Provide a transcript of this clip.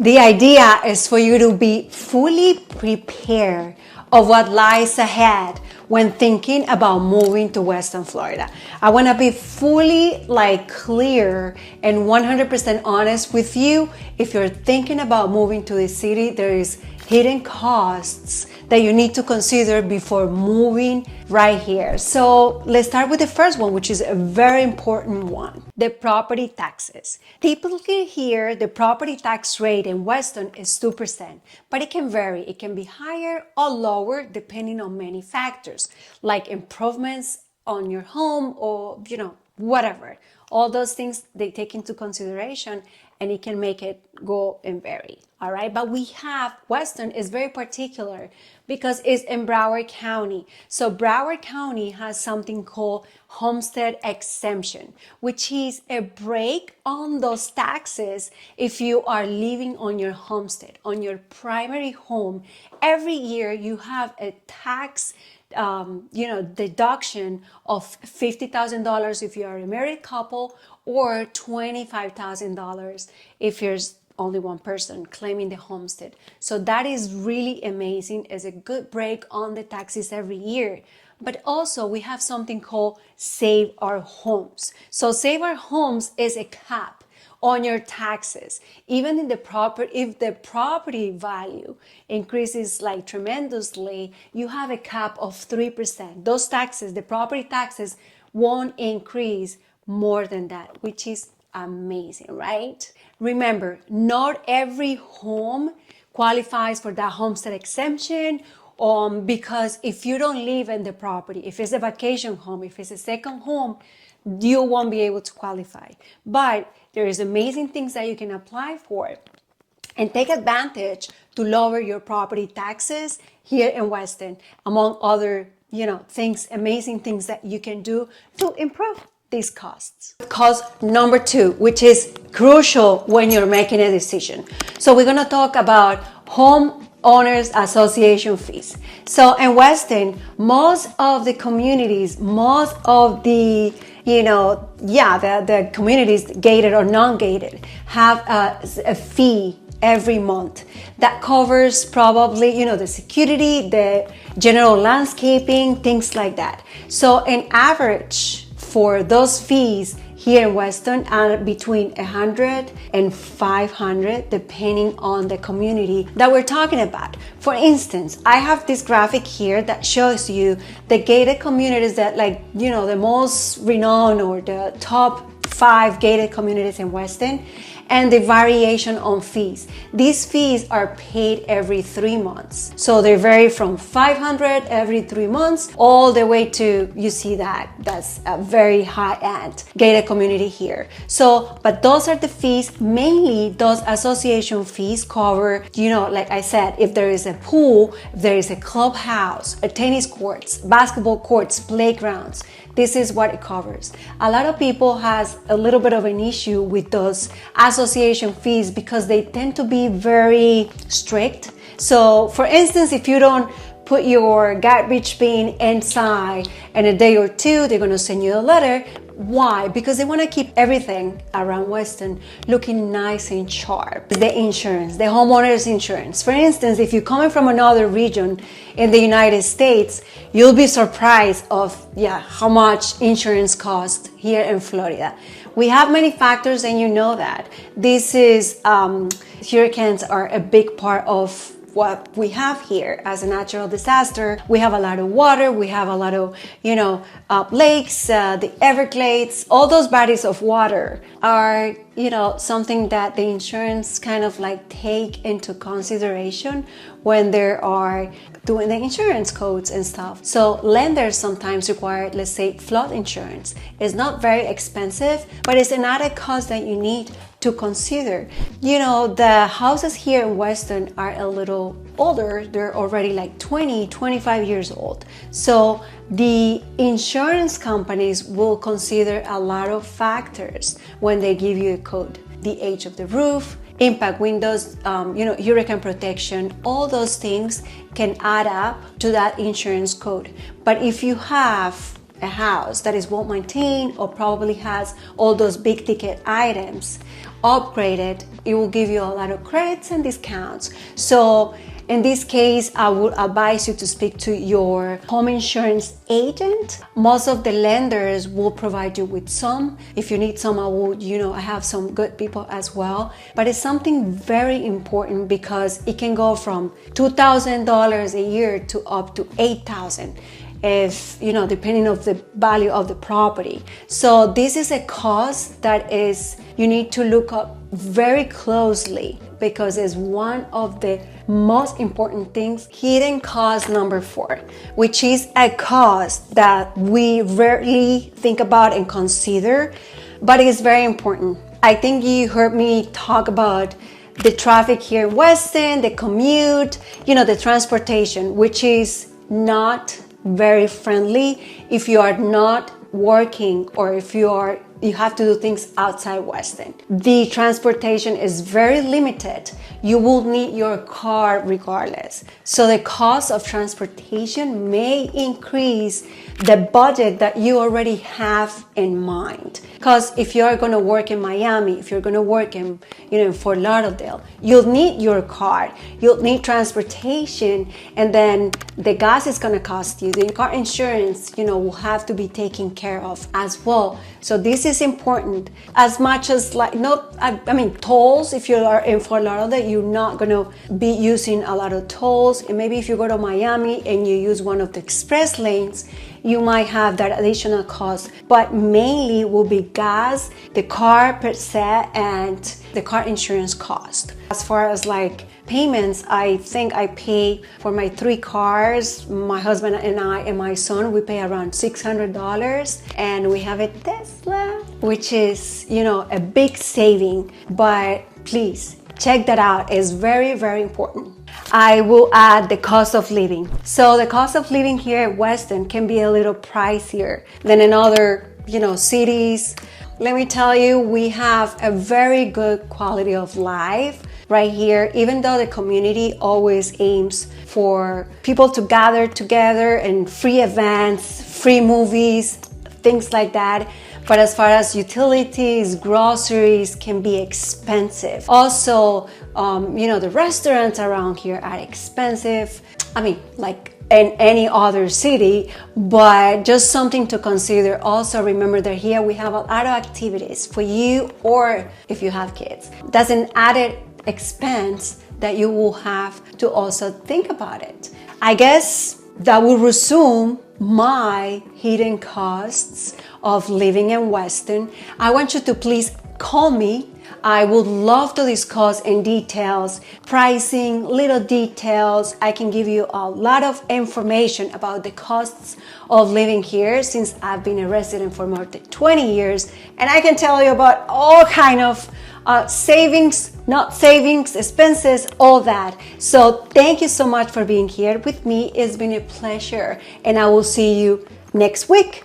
The idea is for you to be fully prepared of what lies ahead when thinking about moving to Weston Florida. I want to be fully clear and 100% honest with you. If you're thinking about moving to the city, there is hidden costs that you need to consider before moving right here. So let's start with the first one, which is a very important one: the property taxes. Typically here, the property tax rate in Weston is 2%, but it can vary. It can be higher or lower depending on many factors, like improvements on your home or, whatever. All those things they take into consideration, and it can make it go and vary. All right, but Weston is very particular because it's in Broward County. So Broward County has something called homestead exemption, which is a break on those taxes if you are living on your homestead, on your primary home. Every year you have a tax deduction of $50,000 if you are a married couple, or $25,000 if you're only one person claiming the homestead. So that is really amazing. It's a good break on the taxes every year. But also we have something called Save Our Homes. So Save Our Homes is a cap on your taxes. Even in if the property value increases tremendously, you have a cap of 3%. Those taxes, the property taxes, won't increase more than that, which is amazing, right? Remember, not every home qualifies for that homestead exemption, because if you don't live in the property, if it's a vacation home, if it's a second home, you won't be able to qualify. But there is amazing things that you can apply for and take advantage to lower your property taxes here in Weston, among other, amazing things that you can do to improve these costs. Cost number 2, which is crucial when you're making a decision. So we're going to talk about homeowners association fees. So in Weston, most of the communities, the communities, gated or non-gated, have a fee every month that covers probably, the security, the general landscaping, things like that. So in average, for those fees here in Weston are between $100 and $500, depending on the community that we're talking about. For instance, I have this graphic here that shows you the gated communities that the most renowned or the top 5 gated communities in Weston, and the variation on fees. These fees are paid every 3 months. So they vary from $500 every 3 months all the way to, you see that's a very high-end gated community here. So, but those are the fees. Mainly those association fees cover, like I said, if there is a pool, if there is a clubhouse, a tennis courts, basketball courts, playgrounds. This is what it covers. A lot of people has a little bit of an issue with those association fees because they tend to be very strict. So for instance, if you don't put your garbage bin inside in a day or two, they're going to send you a letter. Why? Because they want to keep everything around Weston looking nice and sharp. The insurance, the homeowner's insurance. For instance, if you're coming from another region in the United States, you'll be surprised of how much insurance costs here in Florida. We have many factors, and you know that. This is hurricanes are a big part of what we have here as a natural disaster. We have a lot of water, we have a lot of, lakes, the Everglades, all those bodies of water are, something that the insurance kind of take into consideration when they are doing the insurance codes and stuff. So lenders sometimes require, let's say, flood insurance. It's not very expensive, but it's an added cost that you need to consider. The houses here in Weston are a little older. They're already 20, 25 years old. So the insurance companies will consider a lot of factors when they give you a code. The age of the roof, impact windows, hurricane protection, all those things can add up to that insurance code. But if you have a house that is well maintained or probably has all those big ticket items upgraded, it will give you a lot of credits and discounts. So in this case, I would advise you to speak to your home insurance agent. Most of the lenders will provide you with some. If you need some, I have some good people as well. But it's something very important because it can go from $2,000 a year to up to $8,000. If depending on the value of the property. So this is a cost that you need to look up very closely because it's one of the most important things. Hidden cost number 4, which is a cost that we rarely think about and consider, but it is very important. I think you heard me talk about the traffic here in Weston, the commute, the transportation, which is not very friendly if you are not working or if you have to do things outside Weston. The transportation is very limited. You will need your car regardless. So the cost of transportation may increase the budget that you already have in mind. Because if you are going to work in Miami, if you're going to work in Fort Lauderdale, you'll need your car, you'll need transportation, and then the gas is going to cost you. The car insurance, will have to be taken care of as well. So this is important. As much as tolls, if you are in Fort Lauderdale, you're not going to be using a lot of tolls. And maybe if you go to Miami and you use one of the express lanes, you might have that additional cost, but mainly will be gas, the car per se, and the car insurance cost. As far as payments, I think I pay for my 3 cars, my husband and I and my son, we pay around $600, and we have a Tesla, which is, a big saving, but please check that out. It's very, very important. I will add the cost of living. So the cost of living here at Weston can be a little pricier than in other, cities. Let me tell you, we have a very good quality of life right here, even though the community always aims for people to gather together and free events, free movies, things like that. But as far as utilities, groceries can be expensive. Also, the restaurants around here are expensive. Like in any other city, but just something to consider. Also, remember that here we have a lot of activities for you or if you have kids. That's an added expense that you will have to also think about it. I guess that will resume my hidden costs of living in Weston. I want you to please call me. I would love to discuss in details, pricing, little details. I can give you a lot of information about the costs of living here since I've been a resident for more than 20 years. And I can tell you about all kind of savings, not savings, expenses, all that. So thank you so much for being here with me. It's been a pleasure, and I will see you next week.